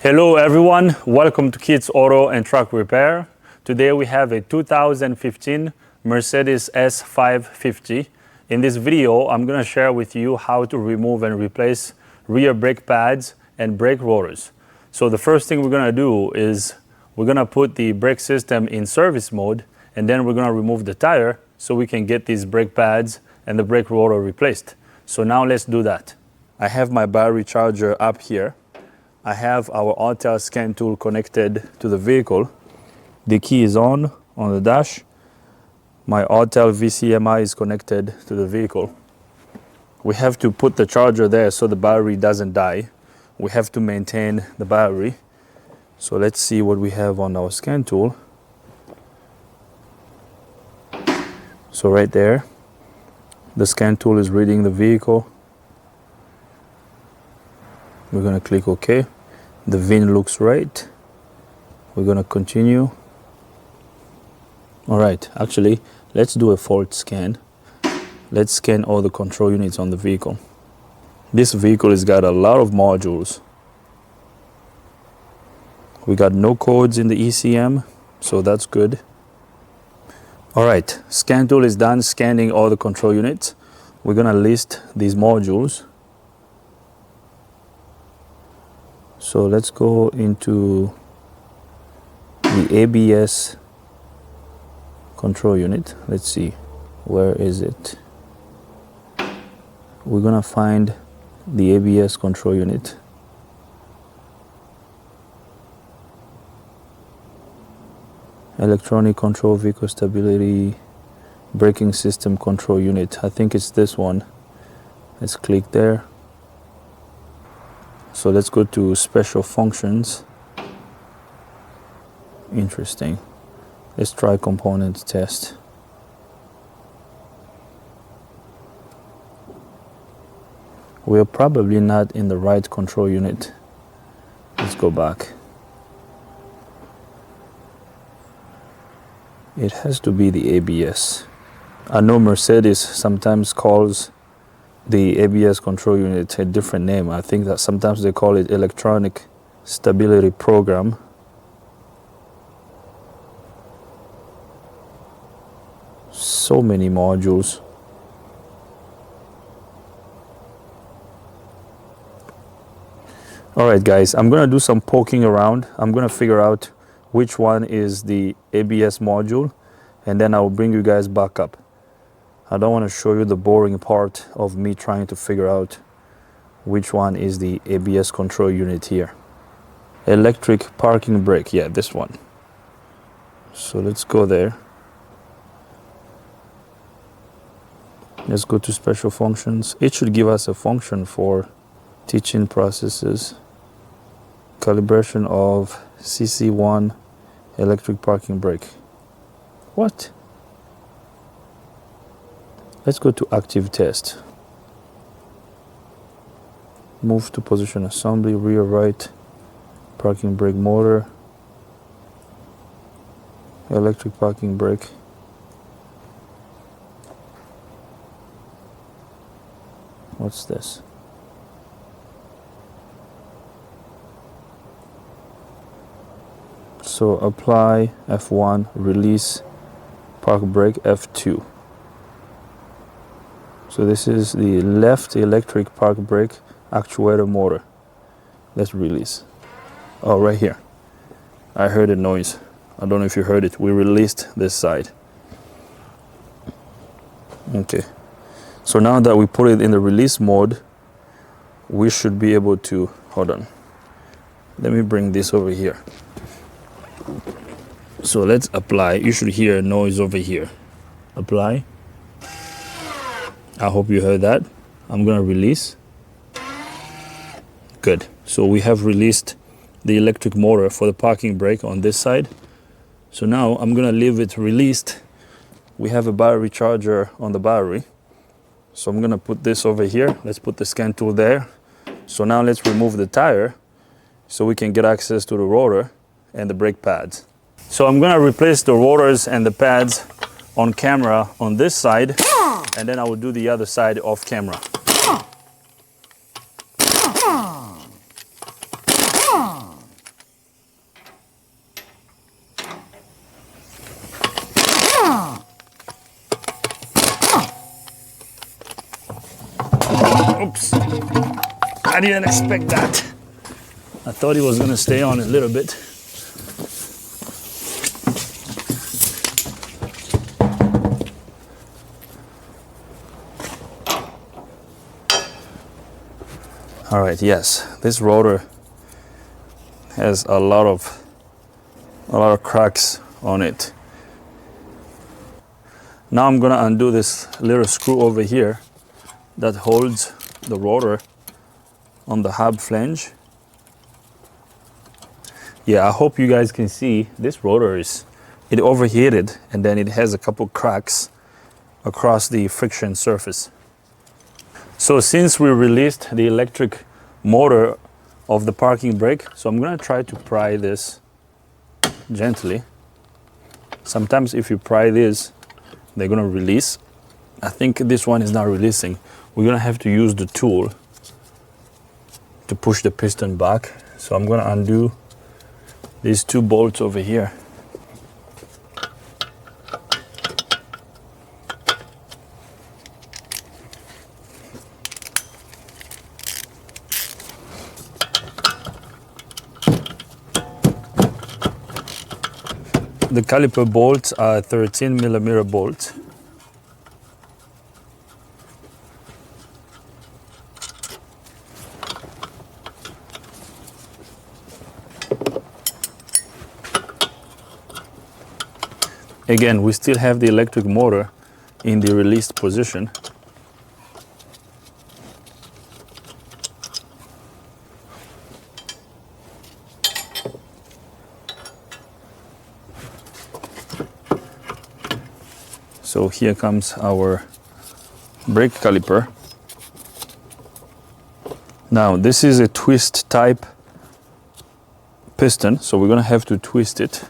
Hello everyone, welcome to Kids Auto and Truck Repair. Today we have a 2015 Mercedes S550. In this video, I'm going to share with you how to remove and replace rear brake pads and brake rotors. So the first thing we're going to do is we're going to put the brake system in service mode, and then we're going to remove the tire so we can get these brake pads and the brake rotor replaced. So now let's do that. I have my battery charger up here. I have our Autel scan tool connected to the vehicle. The key is on the dash. My Autel VCMI is connected to the vehicle. We have to put the charger there so the battery doesn't die. We have to maintain the battery. So let's see what we have on our scan tool. So right there, the scan tool is reading the vehicle. We're going to click OK. The VIN looks right. We're going to continue. All right, actually, let's do a fault scan. Let's scan all the control units on the vehicle. This vehicle has got a lot of modules. We got no codes in the ECM, so that's good. All right, scan tool is done scanning all the control units. We're going to list these modules. So let's go into the ABS control unit. Let's see, where is it? We're gonna find the ABS control unit. Electronic control vehicle stability braking system control unit. I think it's this one. Let's click there. So let's go to special functions. Interesting. Let's try component test. We're probably not in the right control unit. Let's go back. It has to be the ABS. I know Mercedes sometimes calls the ABS control unit a different name. I think that sometimes they call it electronic stability program. So many modules. All right, guys, I'm gonna do some poking around. I'm gonna figure out which one is the ABS module, and then I'll bring you guys back up. I don't want to show you the boring part of me trying to figure out which one is the ABS control unit here. Electric parking brake, yeah, this one. So let's go there. Let's go to special functions. It should give us a function for teaching processes. Calibration of CC1 electric parking brake. What? Let's go to active test. Move to position assembly, rear right, parking brake motor, electric parking brake. What's this? So apply F1, release park brake F2. So this is the left electric park brake actuator motor. Let's release. Oh, right here. I heard a noise. I don't know if you heard it. We released this side. Okay. So now that we put it in the release mode, we should be able to, hold on. Let me bring this over here. So let's apply. You should hear a noise over here. Apply. I hope you heard that. I'm going to release. Good. So we have released the electric motor for the parking brake on this side. So now I'm going to leave it released. We have a battery charger on the battery. So I'm going to put this over here. Let's put the scan tool there. So now let's remove the tire so we can get access to the rotor and the brake pads. So I'm going to replace the rotors and the pads on camera on this side, and then I will do the other side off camera. Oops. I didn't expect that. I thought it was gonna stay on a little bit. All right, yes, this rotor has a lot of cracks on it. Now I'm gonna undo this little screw over here that holds the rotor on the hub flange. Yeah, I hope you guys can see this rotor it overheated, and then it has a couple cracks across the friction surface. So since we released the electric motor of the parking brake, so I'm gonna try to pry this gently. Sometimes if you pry this, they're gonna release. I think this one is not releasing. We're gonna have to use the tool to push the piston back. So I'm gonna undo these two bolts over here. The caliper bolts are 13mm bolts. Again, we still have the electric motor in the released position. So here comes our brake caliper. Now this is a twist type piston, so we're gonna have to twist it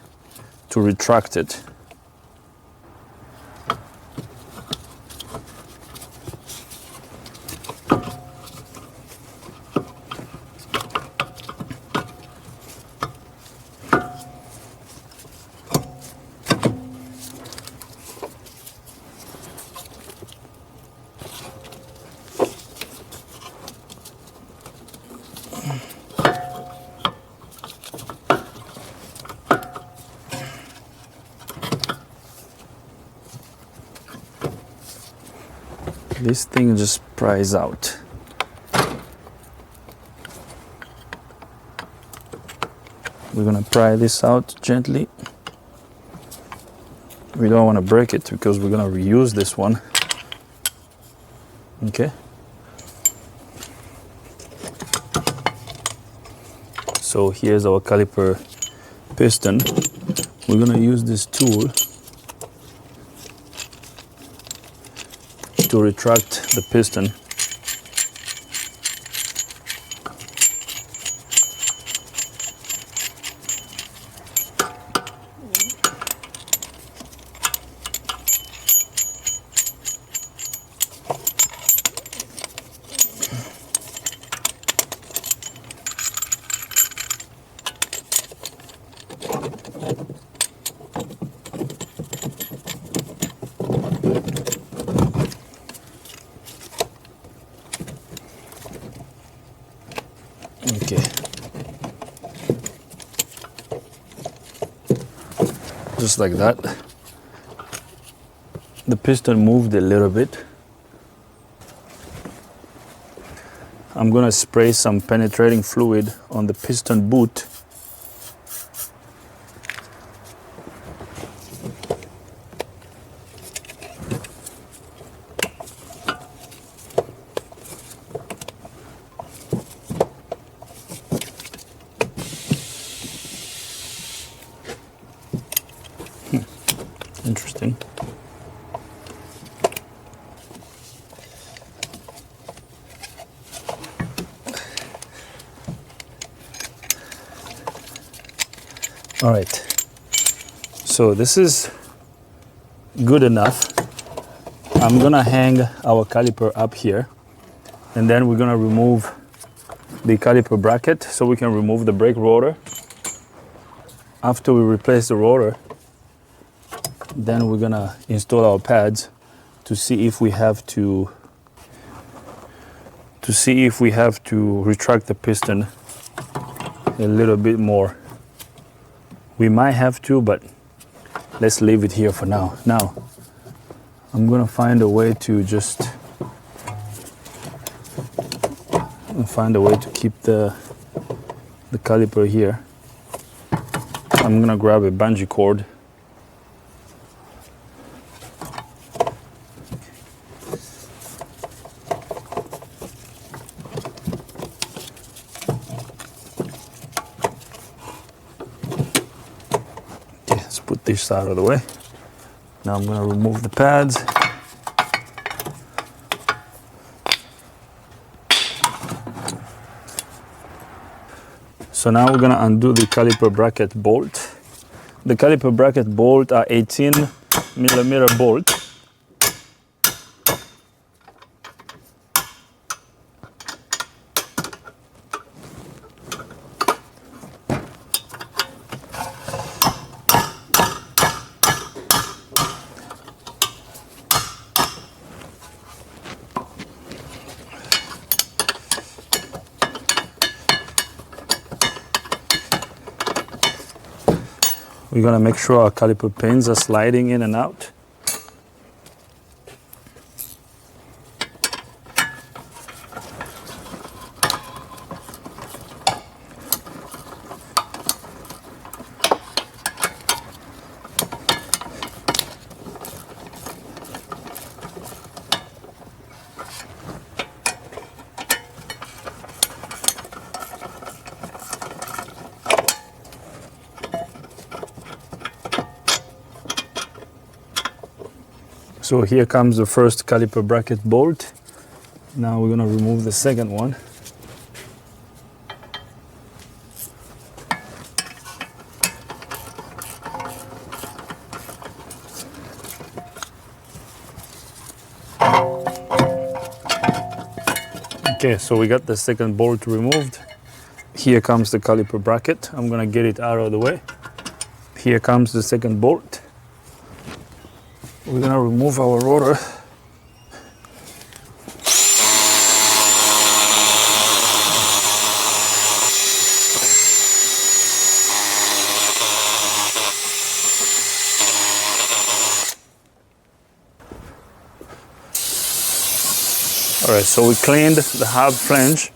to retract it. This thing just pries out. We're gonna pry this out gently. We don't want to break it because we're gonna reuse this one. Okay. So here's our caliper piston. We're gonna use this tool to retract the piston. Okay. Just like that. The piston moved a little bit. I'm gonna spray some penetrating fluid on the piston boot. Interesting. All right, so this is good enough. I'm gonna hang our caliper up here, and then we're gonna remove the caliper bracket so we can remove the brake rotor. After we replace the rotor, then we're gonna install our pads to see if we have to to see if we have to retract the piston a little bit more. We might have to, but let's leave it here for now. Now, I'm gonna find a way to keep the caliper here. I'm gonna grab a bungee cord. Okay, let's put this out of the way. Now I'm gonna remove the pads. So now we're gonna undo the caliper bracket bolt. The caliper bracket bolt are 18mm bolt. We're gonna make sure our caliper pins are sliding in and out. So here comes the first caliper bracket bolt. Now we're gonna remove the second one. Okay, so we got the second bolt removed. Here comes the caliper bracket. I'm gonna get it out of the way. Here comes the second bolt. We're gonna remove our rotor. All right, so we cleaned the hub flange.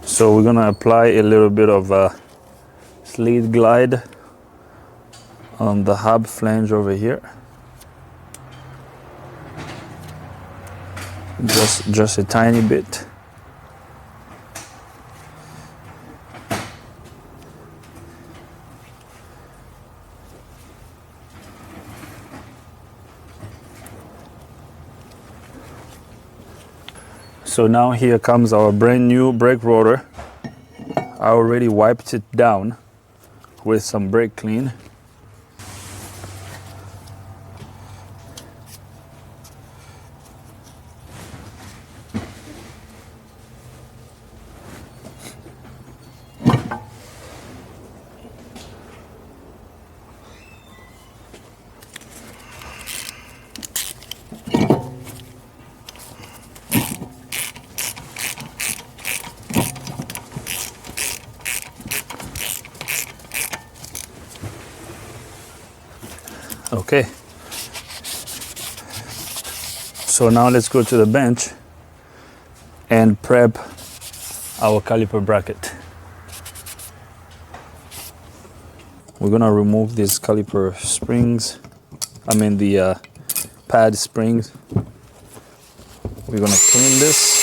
So we're gonna apply a little bit of sleeve glide on the hub flange over here. Just a tiny bit. So now here comes our brand new brake rotor. I already wiped it down with some brake clean. Okay, so now let's go to the bench and prep our caliper bracket. We're gonna remove these caliper springs, the pad springs. We're gonna clean this.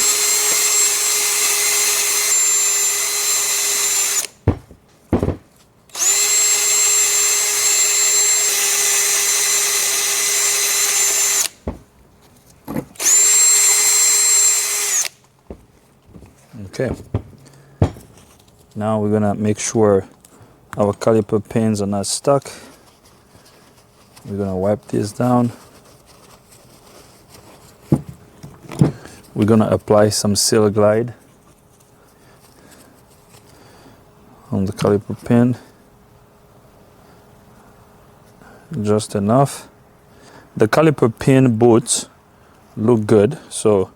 Okay, now we're gonna make sure our caliper pins are not stuck. We're gonna wipe this down. We're gonna apply some seal glide on the caliper pin, just enough. The caliper pin boots look good, so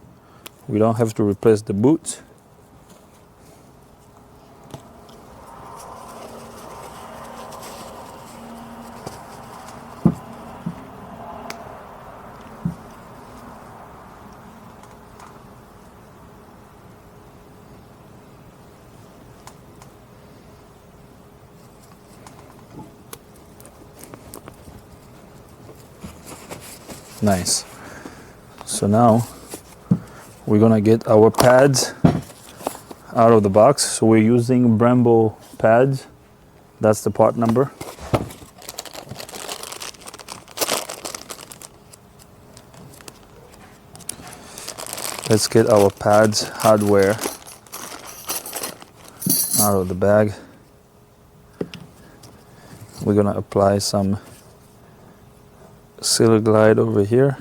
We don't have to replace the boot. Nice. So now we're gonna get our pads out of the box. So we're using Brembo pads. That's the part number. Let's get our pads hardware out of the bag. We're gonna apply some Silver Glide over here.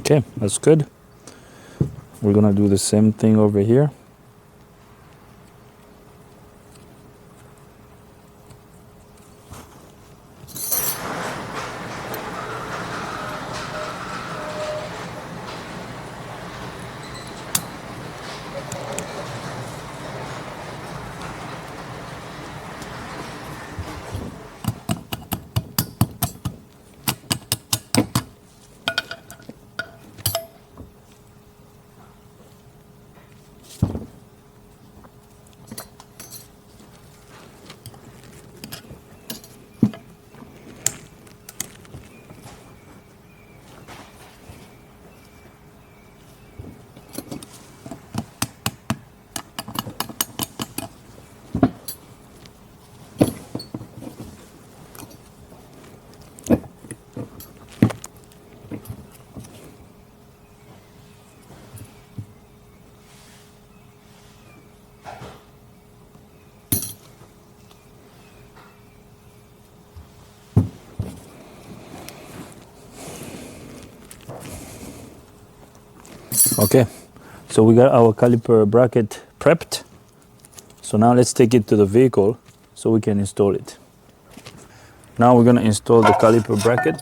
Okay, that's good. We're gonna do the same thing over here. Okay, so we got our caliper bracket prepped. So now let's take it to the vehicle so we can install it. Now we're gonna install the caliper bracket.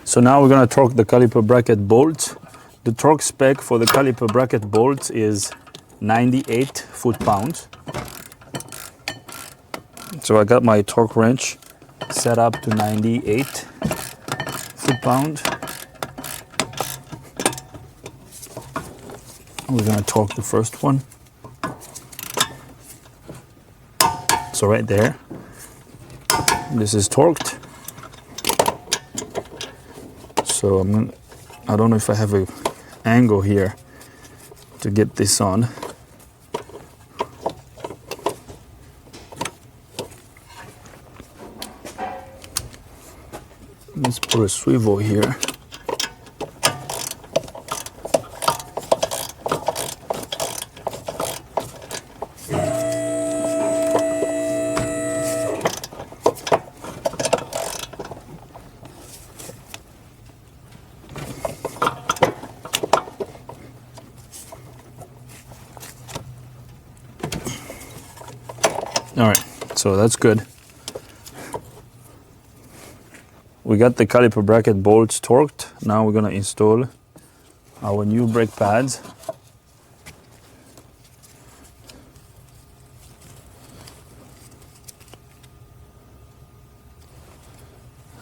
So now we're going to torque the caliper bracket bolts. The torque spec for the caliper bracket bolts is 98 foot-pounds. So I got my torque wrench set up to 98 foot-pounds. We're going to torque the first one. So right there, this is torqued. So I don't know if I have an angle here to get this on. Let's put a swivel here. All right, so that's good. We got the caliper bracket bolts torqued. Now we're gonna install our new brake pads.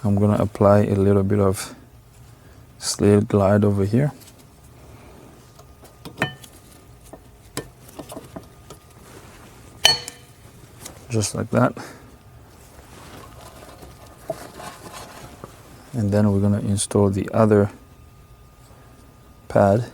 I'm gonna apply a little bit of Silver Glide over here. just like that. And then we're going to install the other pad.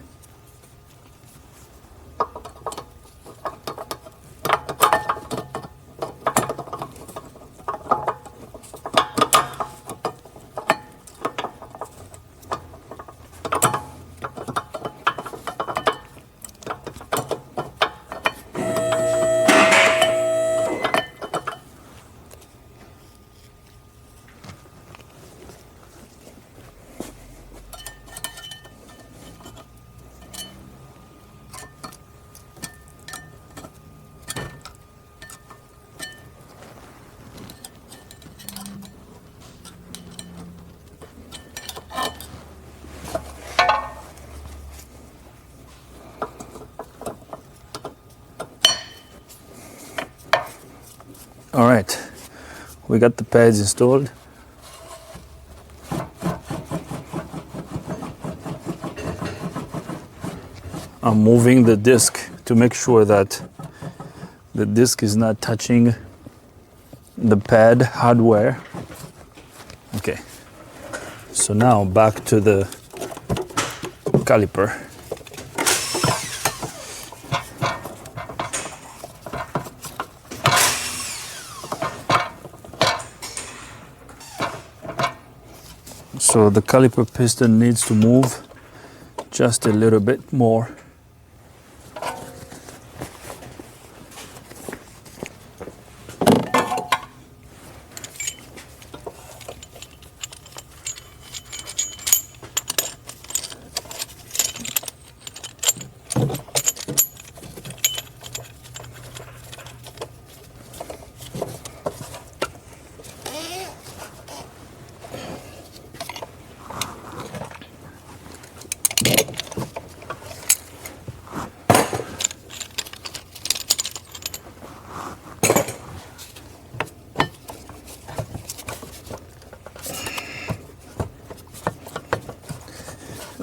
All right, we got the pads installed. I'm moving the disc to make sure that the disc is not touching the pad hardware. Okay, so now back to the caliper. So the caliper piston needs to move just a little bit more.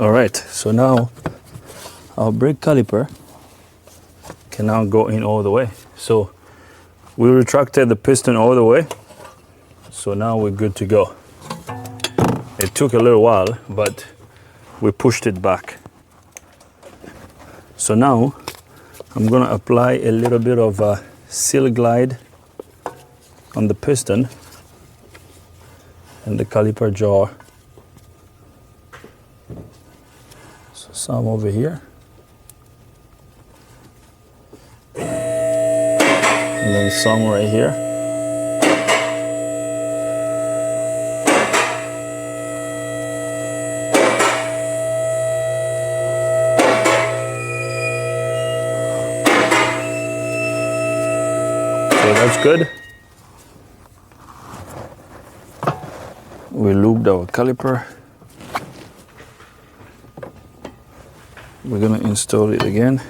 All right, so now our brake caliper can now go in all the way. So we retracted the piston all the way, so now we're good to go. It took a little while, but we pushed it back. So now I'm gonna apply a little bit of seal glide on the piston and the caliper jaw. So some over here. And then some right here. So that's good. We lubed our caliper. We're gonna install it again,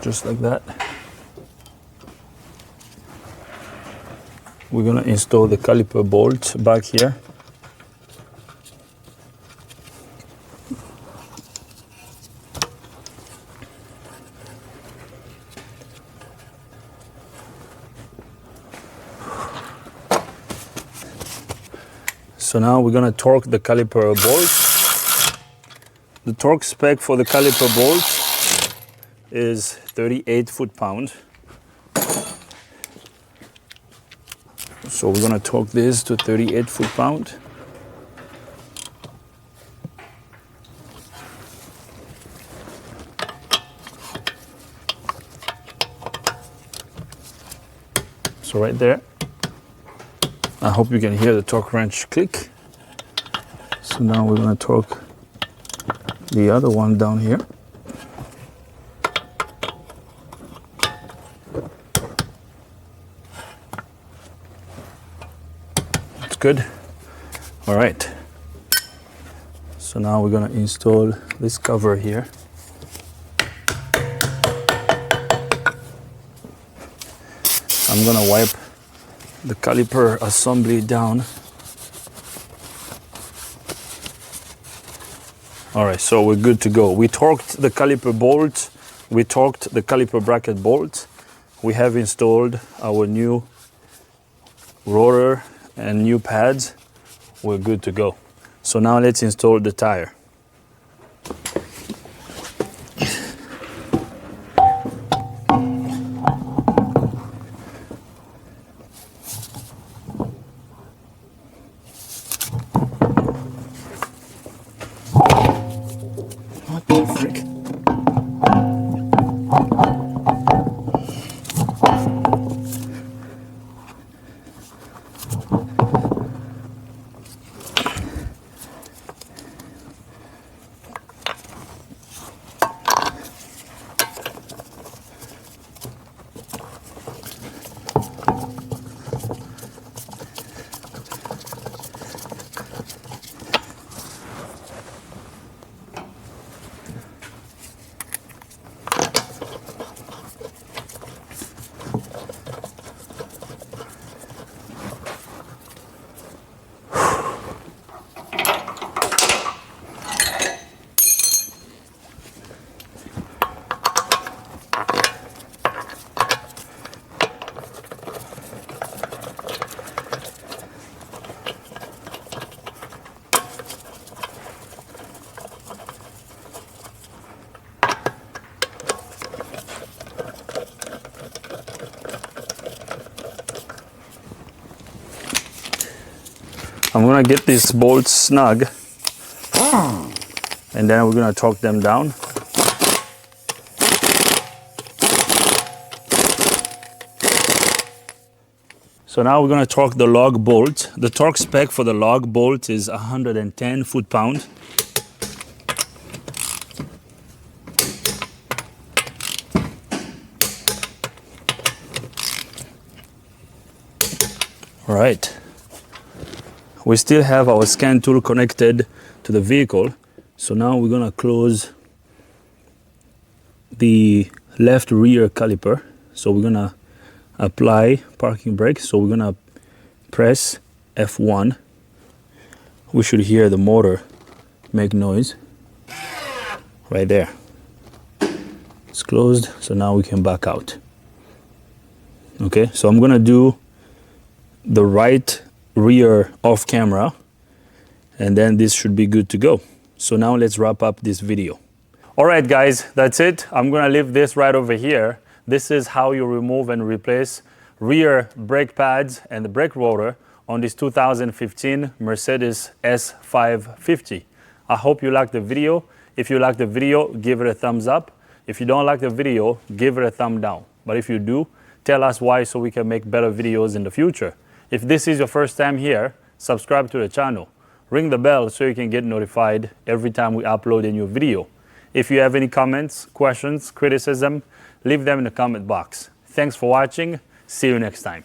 just like that. We're gonna install the caliper bolts back here. So now we're gonna torque the caliper bolts. The torque spec for the caliper bolt is 38 foot-pound. So we're gonna torque this to 38 foot-pound. So right there. I hope you can hear the torque wrench click. So now we're gonna torque the other one down here. That's good. All right. So now we're gonna install this cover here. I'm gonna wipe the caliper assembly down. All right, so we're good to go. We torqued the caliper bolt, we torqued the caliper bracket bolt. we have installed our new rotor and new pads. We're good to go. So now let's install the tire. What the frick? I'm gonna get these bolts snug and then we're gonna torque them down. So now we're gonna torque the lug bolt. The torque spec for the lug bolt is 110 foot-pound. All right. We still have our scan tool connected to the vehicle. So now we're gonna close the left rear caliper. So we're gonna apply parking brake. So we're gonna press F1. We should hear the motor make noise right there. It's closed, so now we can back out. Okay, so I'm gonna do the right rear off camera and then this should be good to go. So now let's wrap up this video. All right guys, that's it. I'm gonna leave this right over here. This is how you remove and replace rear brake pads and the brake rotor on this 2015 Mercedes S550. I hope you liked the video. If you like the video, give it a thumbs up. If you don't like the video, give it a thumb down. But if you do, tell us why so we can make better videos in the future. If this is your first time here, subscribe to the channel. Ring the bell so you can get notified every time we upload a new video. If you have any comments, questions, criticism, leave them in the comment box. Thanks for watching. See you next time.